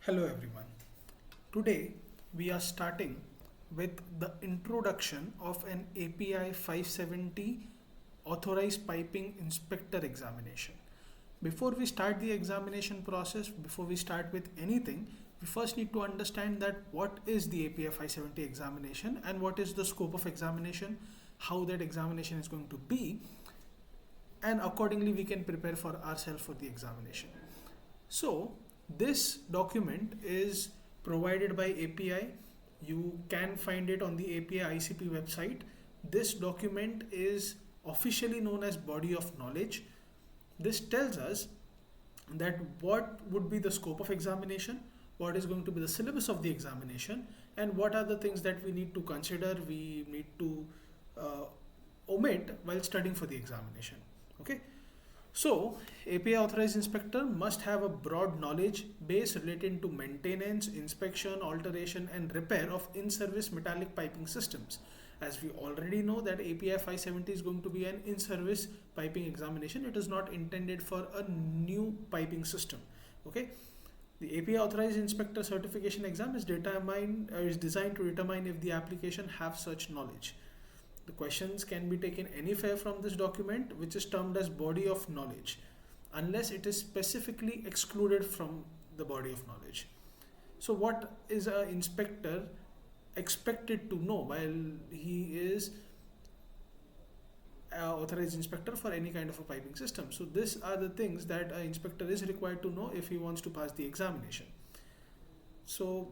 Hello everyone. Today we are starting with the introduction of an API 570 Authorized Piping Inspector examination. Before we start the examination process, before we start with anything, we first need to understand that what is the API 570 examination and what is the scope of examination, how that examination is going to be, and accordingly we can prepare for ourselves for the examination. So this document is provided by API. You can find it on the API ICP website. This document is officially known as body of knowledge. This tells us that what would be the scope of examination, what is going to be the syllabus of the examination, and what are the things that we need to consider, we need to omit while studying for the examination. Okay. So, API Authorized Inspector must have a broad knowledge base relating to maintenance, inspection, alteration and repair of in-service metallic piping systems. As we already know that API 570 is going to be an in-service piping examination. It is not intended for a new piping system. Okay. The API Authorized Inspector certification exam is designed to determine if the application have such knowledge. The questions can be taken anywhere from this document, which is termed as body of knowledge, unless it is specifically excluded from the body of knowledge. So what is an inspector expected to know while he is an authorized inspector for any kind of a piping system? So these are the things that an inspector is required to know if he wants to pass the examination. So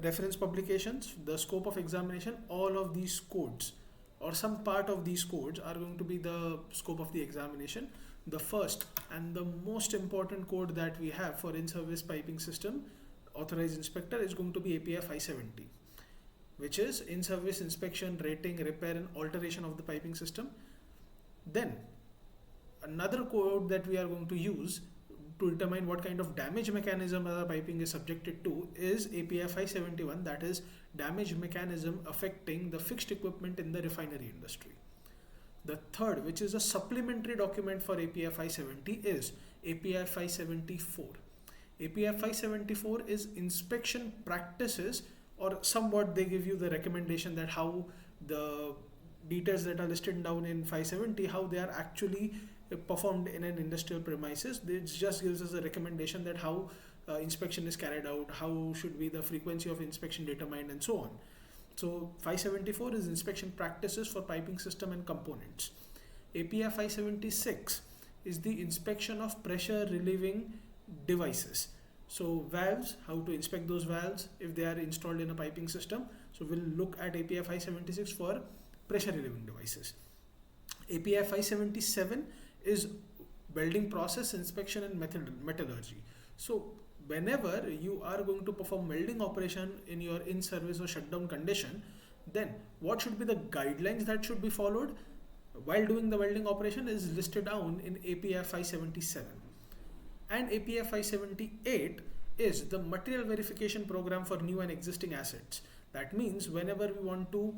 reference publications, the scope of examination, all of these codes or some part of these codes are going to be the scope of the examination. The first and the most important code that we have for in-service piping system authorized inspector is going to be API 570, which is in-service inspection, rating, repair and alteration of the piping system. Then another code that we are going to use to determine what kind of damage mechanism the piping is subjected to is API 571, that is damage mechanism affecting the fixed equipment in the refinery industry. The third, which is a supplementary document for API 570, is API 574. API 574 is inspection practices, or somewhat they give you the recommendation that how the details that are listed down in 570, how they are actually performed in an industrial premises. It just gives us a recommendation that how inspection is carried out, how should be the frequency of inspection determined and so on. So 574 is inspection practices for piping system and components. API 576 is the inspection of pressure relieving devices. So valves, how to inspect those valves if they are installed in a piping system. So we'll look at API 576 for pressure relieving devices. API 577 is welding process inspection and metallurgy. So whenever you are going to perform welding operation in your in-service or shutdown condition, then what should be the guidelines that should be followed while doing the welding operation is listed down in API 577. And API 578 is the material verification program for new and existing assets. That means whenever we want to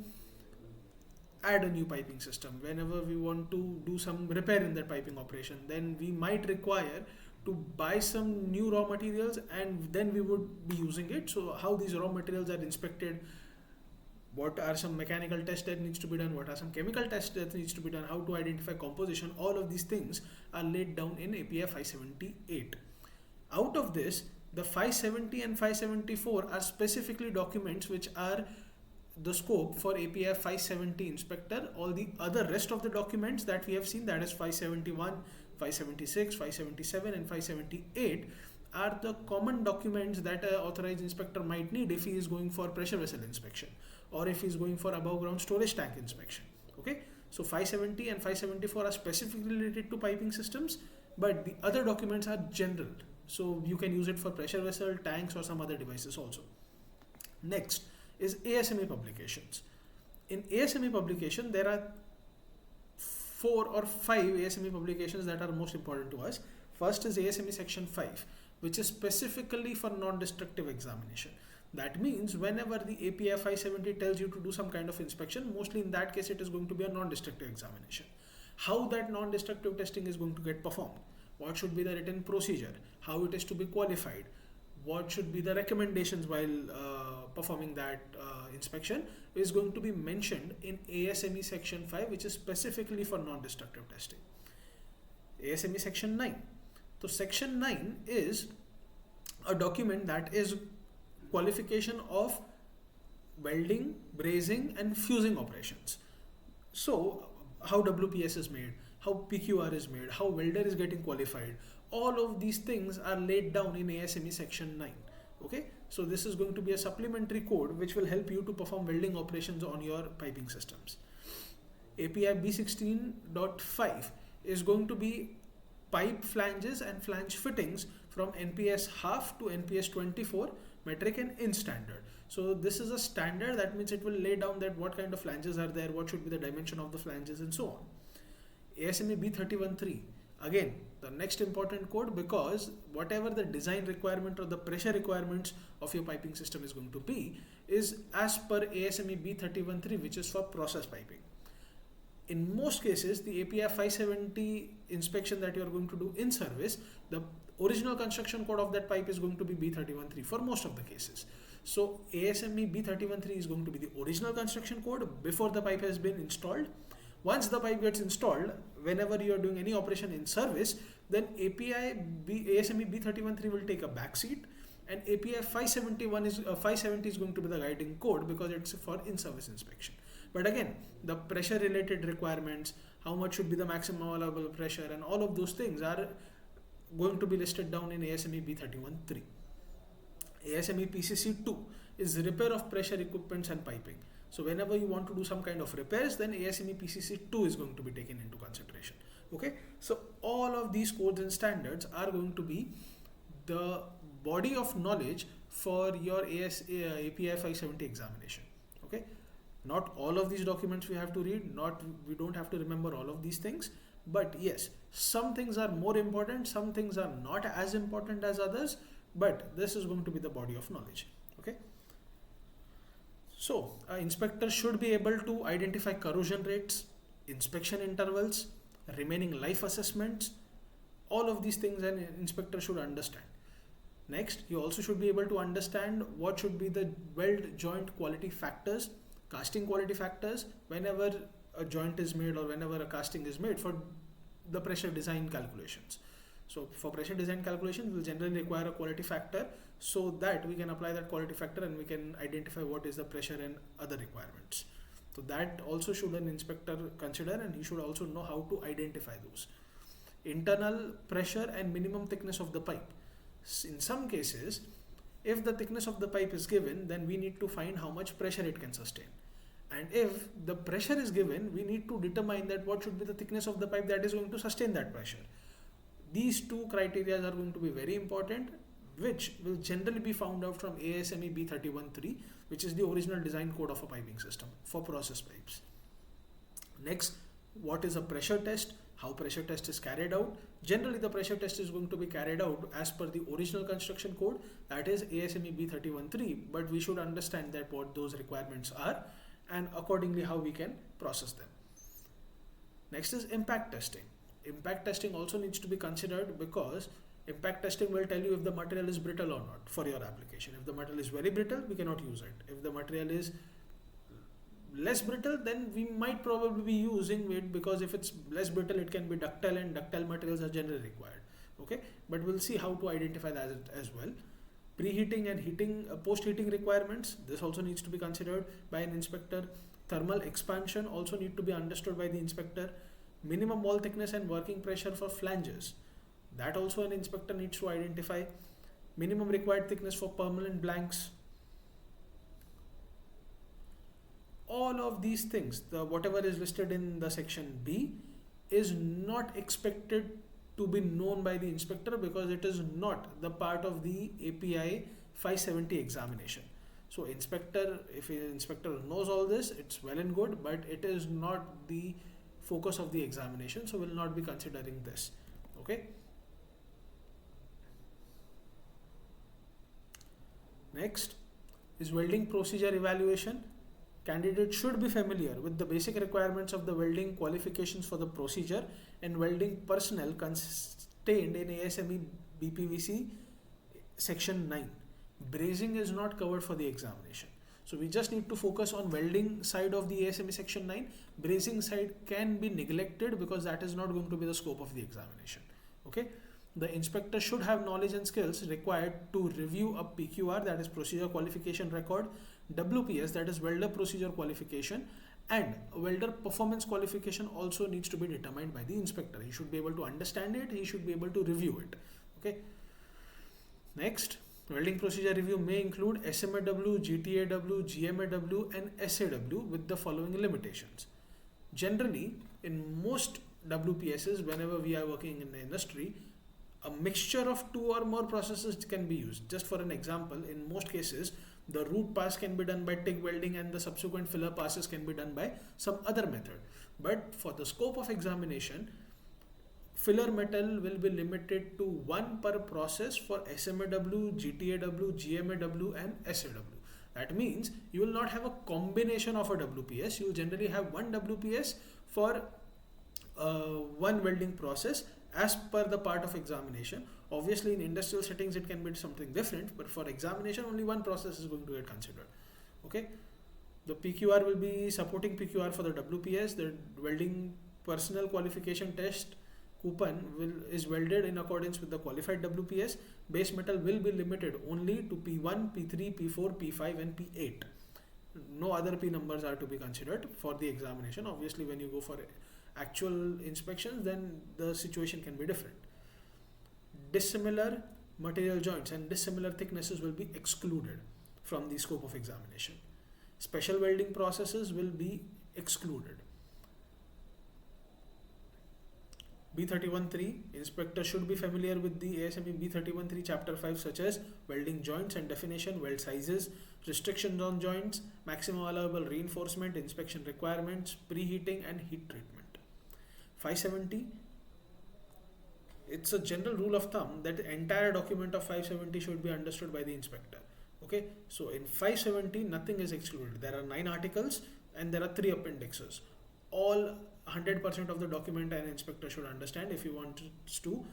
add a new piping system, whenever we want to do some repair in that piping operation, then we might require to buy some new raw materials and then we would be using it. So how these raw materials are inspected, what are some mechanical tests that needs to be done, what are some chemical tests that needs to be done, how to identify composition, all of these things are laid down in API 578. Out of this, the 570 and 574 are specifically documents which are the scope for API 570 inspector. All the other rest of the documents that we have seen, that is 571, 576, 577 and 578, are the common documents that an authorized inspector might need if he is going for pressure vessel inspection or if he is going for above ground storage tank inspection. Okay, so 570 and 574 are specifically related to piping systems, but the other documents are general, so you can use it for pressure vessel, tanks or some other devices also. Next is ASME publications. In ASME publication, there are 4 or 5 ASME publications that are most important to us. First is ASME section 5, which is specifically for non-destructive examination. That means whenever the API 570 tells you to do some kind of inspection, mostly in that case it is going to be a non-destructive examination. How that non-destructive testing is going to get performed, what should be the written procedure, how it is to be qualified, what should be the recommendations while performing that inspection is going to be mentioned in ASME section 5, which is specifically for non-destructive testing. ASME section 9. So section 9 is a document that is qualification of welding, brazing and fusing operations. So how WPS is made, how PQR is made, how welder is getting qualified, all of these things are laid down in ASME section 9. Okay, so this is going to be a supplementary code which will help you to perform welding operations on your piping systems. API B16.5 is going to be pipe flanges and flange fittings from NPS half to NPS 24 metric and in standard. So this is a standard, that means it will lay down that what kind of flanges are there, what should be the dimension of the flanges and so on. ASME B31.3, again the next important code, because whatever the design requirement or the pressure requirements of your piping system is going to be is as per ASME B31.3, which is for process piping. In most cases, the API 570 inspection that you are going to do in service, the original construction code of that pipe is going to be B31.3 for most of the cases. So ASME B31.3 is going to be the original construction code before the pipe has been installed. Once the pipe gets installed, whenever you are doing any operation in service, then ASME B31.3 will take a back seat, and API 570 is going to be the guiding code because it's for in-service inspection. But again, the pressure related requirements, how much should be the maximum allowable pressure, and all of those things are going to be listed down in ASME B31.3. ASME PCC2 is repair of pressure equipments and piping. So whenever you want to do some kind of repairs, then ASME PCC2 is going to be taken into consideration. Okay, so all of these codes and standards are going to be the body of knowledge for your API 570 examination. Okay, not all of these documents we have to read, we don't have to remember all of these things, but yes, some things are more important, some things are not as important as others, but this is going to be the body of knowledge. Okay, so an inspector should be able to identify corrosion rates, inspection intervals, remaining life assessments. All of these things an inspector should understand. Next, you also should be able to understand what should be the weld joint quality factors, casting quality factors, whenever a joint is made or whenever a casting is made for the pressure design calculations. So for pressure design calculations, we'll generally require a quality factor so that we can apply that quality factor and we can identify what is the pressure and other requirements. So that also should an inspector consider, and he should also know how to identify those. Internal pressure and minimum thickness of the pipe. In some cases, if the thickness of the pipe is given, then we need to find how much pressure it can sustain. And if the pressure is given, we need to determine that what should be the thickness of the pipe that is going to sustain that pressure. These two criteria are going to be very important, which will generally be found out from ASME B31.3, which is the original design code of a piping system for process pipes. Next, what is a pressure test? How pressure test is carried out? Generally, the pressure test is going to be carried out as per the original construction code, that is ASME B31.3, but we should understand that what those requirements are and accordingly how we can process them. Next is impact testing. Impact testing also needs to be considered because impact testing will tell you if the material is brittle or not for your application. If the material is very brittle, we cannot use it. If the material is less brittle, then we might probably be using it, because if it's less brittle, it can be ductile, and ductile materials are generally required. Okay, but we'll see how to identify that as well. Preheating and heating, post-heating requirements, this also needs to be considered by an inspector. Thermal expansion also need to be understood by the inspector. Minimum wall thickness and working pressure for flanges, that also an inspector needs to identify. Minimum required thickness for permanent blanks. All of these things, whatever is listed in the section B, is not expected to be known by the inspector because it is not the part of the API 570 examination. So inspector, if an inspector knows all this, it's well and good, but it is not the focus of the examination, so we'll not be considering this. Okay. Next is welding procedure evaluation. Candidate should be familiar with the basic requirements of the welding qualifications for the procedure and welding personnel contained in ASME BPVC section 9. Brazing is not covered for the examination. So we just need to focus on welding side of the ASME section 9. Brazing side can be neglected because that is not going to be the scope of the examination. Okay. The inspector should have knowledge and skills required to review a PQR, that is procedure qualification record, WPS, that is welder procedure qualification, and welder performance qualification also needs to be determined by the inspector. He should be able to understand it, he should be able to review it. Okay. Next, welding procedure review may include SMAW, GTAW, GMAW and SAW with the following limitations. Generally, in most WPSs, whenever we are working in the industry, a mixture of two or more processes can be used. Just for an example, in most cases, the root pass can be done by TIG welding and the subsequent filler passes can be done by some other method. But for the scope of examination, filler metal will be limited to one per process for SMAW, GTAW, GMAW and SAW. That means you will not have a combination of a WPS. You will generally have one WPS for one welding process as per the part of examination. Obviously in industrial settings it can be something different, but for examination only one process is going to get considered. Okay. The PQR will be supporting PQR for the WPS. The welding personnel qualification test coupon is welded in accordance with the qualified WPS. Base metal will be limited only to P1, P3, P4, P5 and P8. No other P numbers are to be considered for the examination. Obviously when you go for actual inspections, then the situation can be different. Dissimilar material joints and dissimilar thicknesses will be excluded from the scope of examination. Special welding processes will be excluded. B31.3, inspector should be familiar with the ASME B31.3 chapter 5 such as welding joints and definition, weld sizes, restrictions on joints, maximum allowable reinforcement, inspection requirements, preheating and heat treatment. 570, it's a general rule of thumb that the entire document of 570 should be understood by the inspector. Okay, so in 570 nothing is excluded. There are 9 articles and there are 3 appendixes. All 100% of the document an inspector should understand if he wants to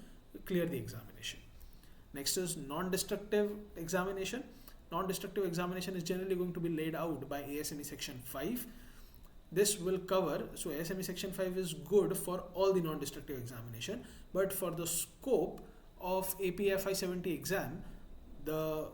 clear the examination. Next is non-destructive examination. Non-destructive examination is generally going to be laid out by ASME section 5. This will cover, so ASME section 5 is good for all the non-destructive examination, but for the scope of API 570 exam, the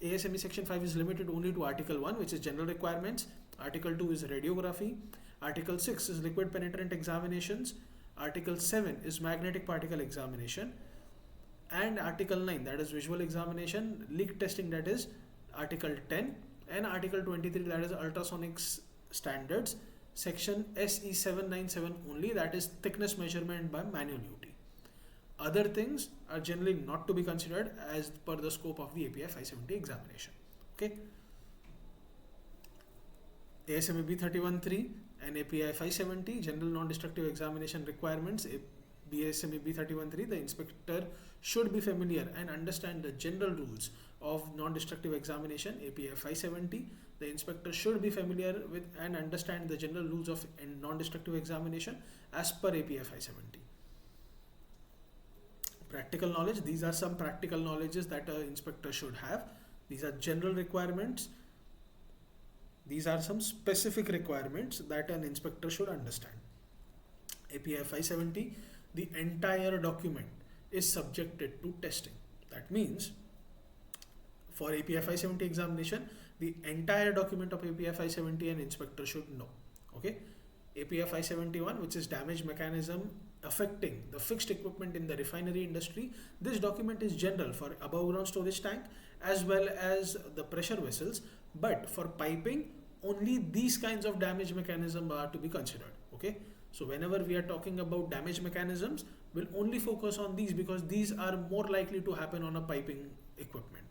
ASME section 5 is limited only to article 1, which is general requirements. Article 2 is radiography. Article 6 is liquid penetrant examinations. Article 7 is magnetic particle examination. And Article 9, that is visual examination, leak testing, that is Article 10, and Article 23, that is ultrasonics standards, section SE 797 only, that is thickness measurement by manual UT. Other things are generally not to be considered as per the scope of the API 570 examination. Okay. ASME B31.3 and API 570 general non-destructive examination requirements. BSME B31.3, the inspector should be familiar and understand the general rules of non-destructive examination. API 570, the inspector should be familiar with and understand the general rules of non-destructive examination as per API 570. Practical knowledge, these are some practical knowledges that an inspector should have. These are general requirements. These are some specific requirements that an inspector should understand. API 570, the entire document is subjected to testing. That means for API 570 examination, the entire document of API 570 an inspector should know. Okay. API 571, which is damage mechanism affecting the fixed equipment in the refinery industry. This document is general for above ground storage tank as well as the pressure vessels, but for piping only these kinds of damage mechanism are to be considered. Okay. So whenever we are talking about damage mechanisms, we'll only focus on these because these are more likely to happen on a piping equipment.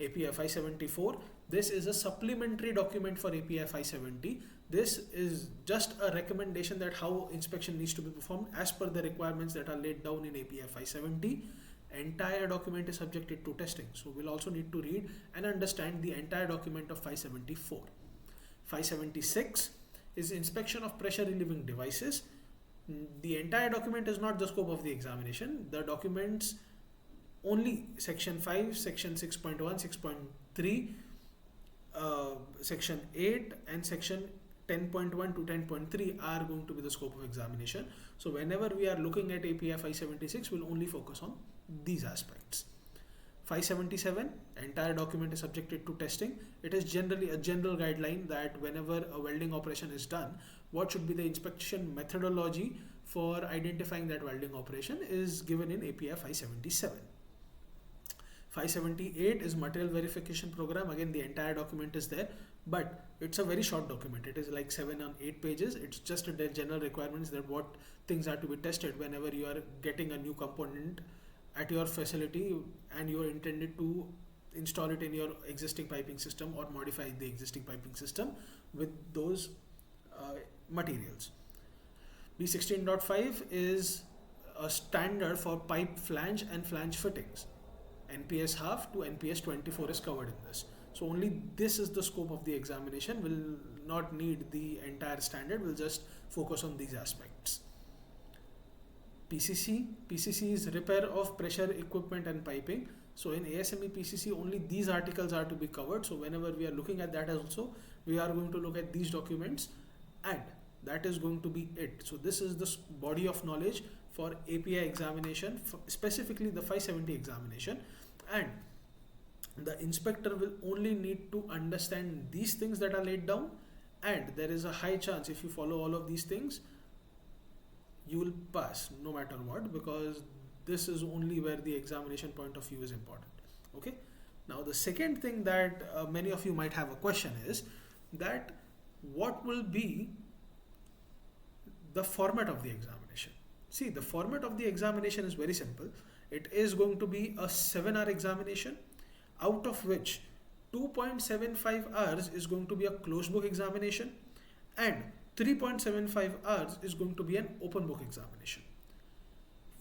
API 574, this is a supplementary document for API 570. This is just a recommendation that how inspection needs to be performed as per the requirements that are laid down in API 570. Entire document is subjected to testing. So we'll also need to read and understand the entire document of 574. 576 is inspection of pressure relieving devices. The entire document is not the scope of the examination. The documents only section 5, section 6.1, 6.3, section 8 and section 10.1 to 10.3 are going to be the scope of examination. So whenever we are looking at API 576, we'll only focus on these aspects. 577, entire document is subjected to testing. It is generally a general guideline that whenever a welding operation is done, what should be the inspection methodology for identifying that welding operation is given in API 577. 578 is material verification program. Again, the entire document is there, but it's a very short document. It is like 7 or 8 pages. It's just a general requirements that what things are to be tested whenever you are getting a new component at your facility and you are intended to install it in your existing piping system or modify the existing piping system with those materials. B16.5 is a standard for pipe flange and flange fittings. NPS half to NPS 24 is covered in this. So only this is the scope of the examination. Will not need the entire standard. We'll just focus on these aspects. PCC is repair of pressure equipment and piping. So in ASME PCC only these articles are to be covered. So whenever we are looking at that also, we are going to look at these documents and that is going to be it. So this is the body of knowledge for API examination, specifically the 570 examination, and the inspector will only need to understand these things that are laid down, and there is a high chance if you follow all of these things you will pass no matter what, because this is only where the examination point of view is important. Okay, now the second thing that many of you might have a question is that what will be the format of the examination. See, the format of the examination is very simple. It is going to be a 7-hour examination, out of which 2.75 hours is going to be a closed book examination and 3.75 hours is going to be an open book examination.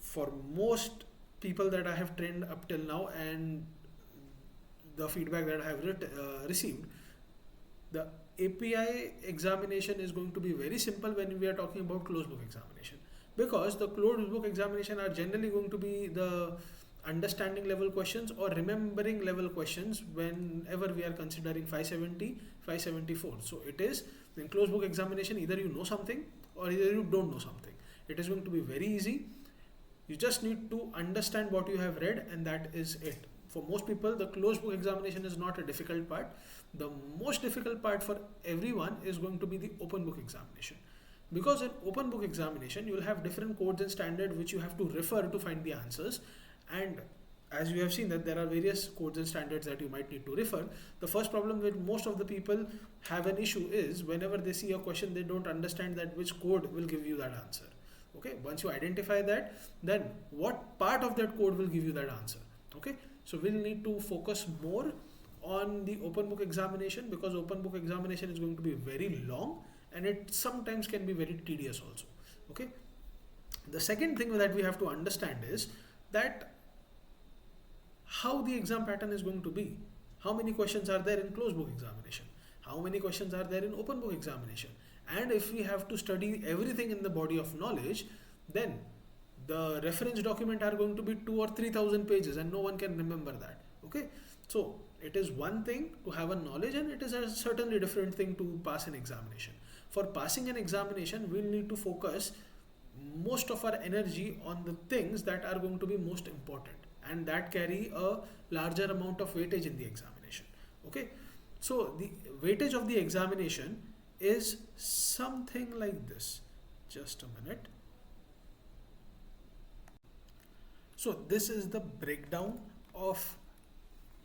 For most people that I have trained up till now and the feedback that I have received, the API examination is going to be very simple when we are talking about closed book examination, because the closed book examination are generally going to be the understanding level questions or remembering level questions whenever we are considering 570, 574. So it is in closed book examination, either you know something or either you don't know something. It is going to be very easy. You just need to understand what you have read and that is it. For most people, the closed book examination is not a difficult part. The most difficult part for everyone is going to be the open book examination. Because in open book examination, you will have different codes and standards which you have to refer to find the answers. And as you have seen that there are various codes and standards that you might need to refer. The first problem with most of the people have an issue is whenever they see a question, they don't understand that which code will give you that answer. Okay, once you identify that, then what part of that code will give you that answer. Okay, so we'll need to focus more on the open book examination, because open book examination is going to be very long and it sometimes can be very tedious also. Okay, the second thing that we have to understand is that how the exam pattern is going to be. How many questions are there in closed book examination? How many questions are there in open book examination? And if we have to study everything in the body of knowledge, then the reference document are going to be 2,000 or 3,000 pages and no one can remember that. Okay, so it is one thing to have a knowledge and it is a certainly different thing to pass an examination. For passing an examination, we'll need to focus most of our energy on the things that are going to be most important and that carry a larger amount of weightage in the examination. Okay, so the weightage of the examination is something like this. Just a minute. So this is the breakdown of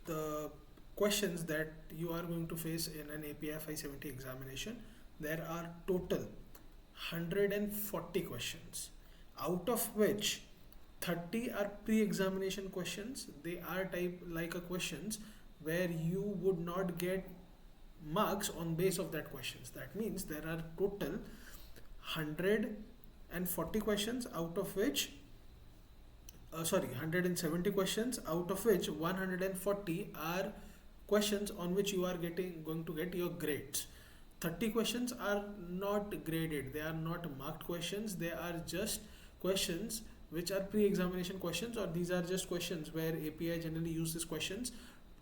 the questions that you are going to face in an API 570 examination. There are total 140 questions, out of which 30 are pre-examination questions. They are type like a questions where you would not get marks on base of that questions. That means there are total 140 questions, out of which 170 questions, out of which 140 are questions on which you are going to get your grades. 30 questions are not graded, they are not marked questions, they are just questions which are pre-examination questions, or these are just questions where API generally use these questions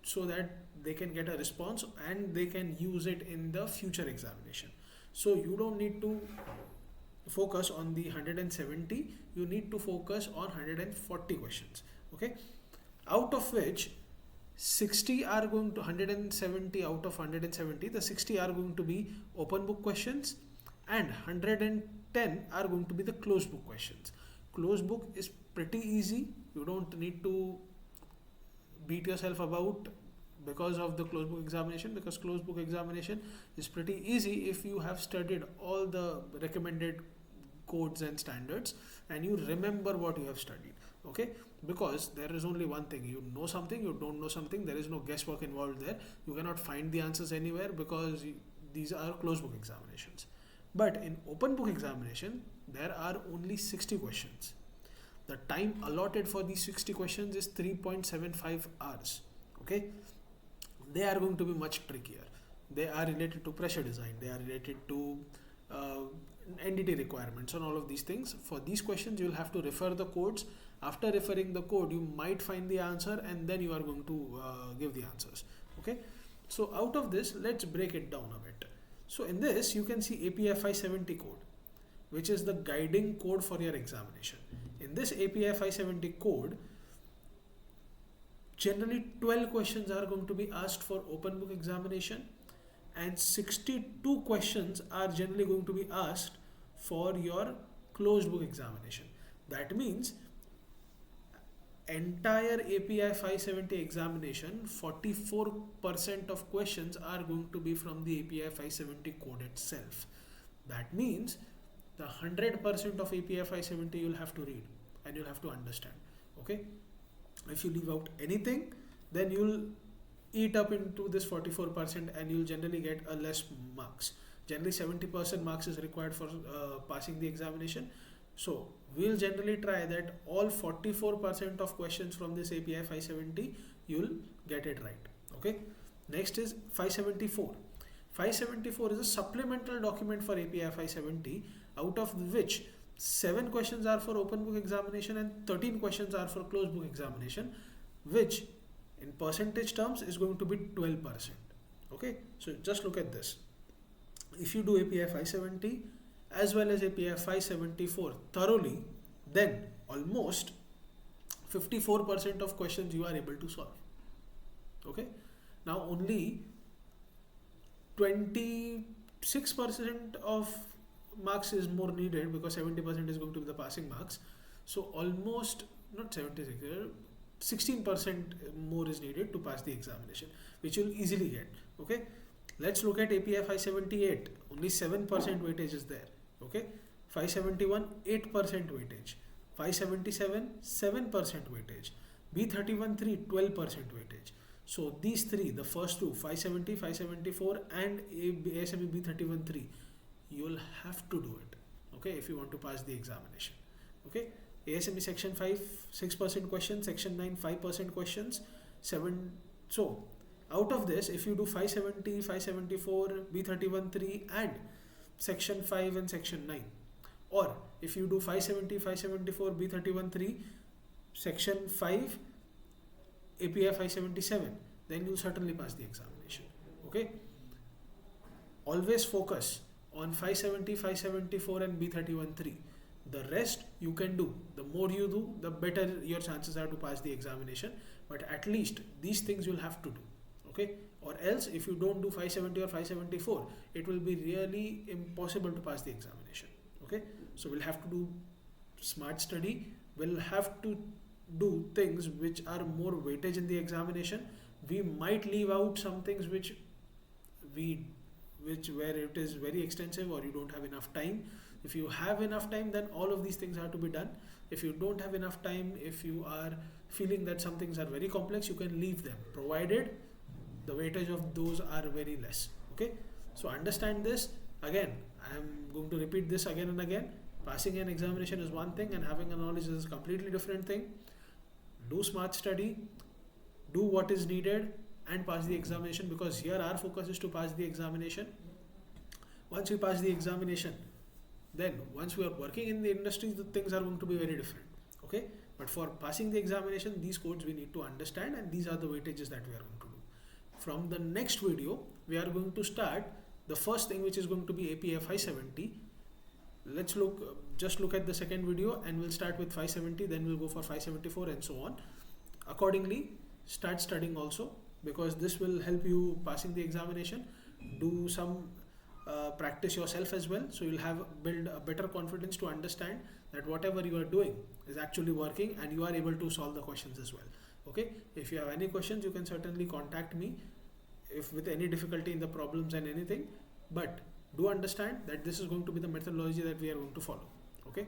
so that they can get a response and they can use it in the future examination. So you don't need to focus on the 170, you need to focus on 140 questions. Okay, out of which 60 are going to 170, out of 170 the 60 are going to be open book questions and 110 are going to be the closed book questions. Closed book is pretty easy, you don't need to beat yourself about because of the closed book examination, because closed book examination is pretty easy if you have studied all the recommended codes and standards and you remember what you have studied. Okay, because there is only one thing, you know something, you don't know something, there is no guesswork involved there, you cannot find the answers anywhere because these are closed book examinations. But in open book examination there are only 60 questions. The time allotted for these 60 questions is 3.75 hours. Okay, they are going to be much trickier, they are related to pressure design, they are related to uh, NDT requirements and all of these things. For these questions you will have to refer the codes. After referring the code you might find the answer and then you are going to give the answers. Okay, so out of this let's break it down a bit. So in this you can see API 570 code, which is the guiding code for your examination. In this API 570 code, generally 12 questions are going to be asked for open book examination and 62 questions are generally going to be asked for your closed book examination. That means entire API 570 examination, 44% of questions are going to be from the API 570 code itself. That means the 100% of API 570 you'll have to read and you'll have to understand. Okay, if you leave out anything then you'll eat up into this 44% and you'll generally get a less marks. Generally 70% marks is required for passing the examination. So we'll generally try that all 44% of questions from this API 570 you'll get it right. Okay, next is 574. 574 is a supplemental document for API 570, out of which 7 questions are for open book examination and 13 questions are for closed book examination, which in percentage terms is going to be 12%. Okay, so just look at this. If you do API 570 as well as API 574 thoroughly, then almost 54% of questions you are able to solve. Okay, now only 26% of marks is more needed because 70% is going to be the passing marks. So almost not 76, 16% more is needed to pass the examination, which you'll easily get. Okay, let's look at API 578. Only 7% weightage is there. Okay, 571 8% weightage, 577 7% weightage, B31 3 12% weightage. So these three, the first two, 570, 574 and ASME B31 3, you'll have to do it. Okay, if you want to pass the examination. Okay, ASME section 5 6% questions, section 9 5% questions, 7. So out of this, if you do 570, 574, B31 3 and section 5 and section 9, or if you do 570, 574, B31 3, section 5, API 577, then you'll certainly pass the examination. Okay, always focus on 570, 574 and B31 3. The rest you can do. The more you do, the better your chances are to pass the examination. But at least these things you'll have to do. Okay, or else if you don't do 570 or 574, it will be really impossible to pass the examination. Okay, so we'll have to do smart study. We'll have to do things which are more weightage in the examination. We might leave out some things which where it is very extensive or you don't have enough time. If you have enough time, then all of these things are to be done. If you don't have enough time, if you are feeling that some things are very complex, you can leave them, provided the weightage of those are very less. Okay, so understand this. Again, I am going to repeat this again and again. Passing an examination is one thing and having a knowledge is a completely different thing. Do smart study, do what is needed and pass the examination, because here our focus is to pass the examination. Once we pass the examination, then once we are working in the industry, the things are going to be very different. Okay, but for passing the examination, these codes we need to understand, and these are the weightages that we are going to do. From the next video, we are going to start the first thing, which is going to be API 570. Let's just look at the second video, and we'll start with 570, then we'll go for 574 and so on. Accordingly, start studying also, because this will help you passing the examination. Do some practice yourself as well, so you'll build a better confidence to understand that whatever you are doing is actually working, and you are able to solve the questions as well. Okay, if you have any questions, you can certainly contact me if with any difficulty in the problems and anything, but do understand that this is going to be the methodology that we are going to follow. Okay.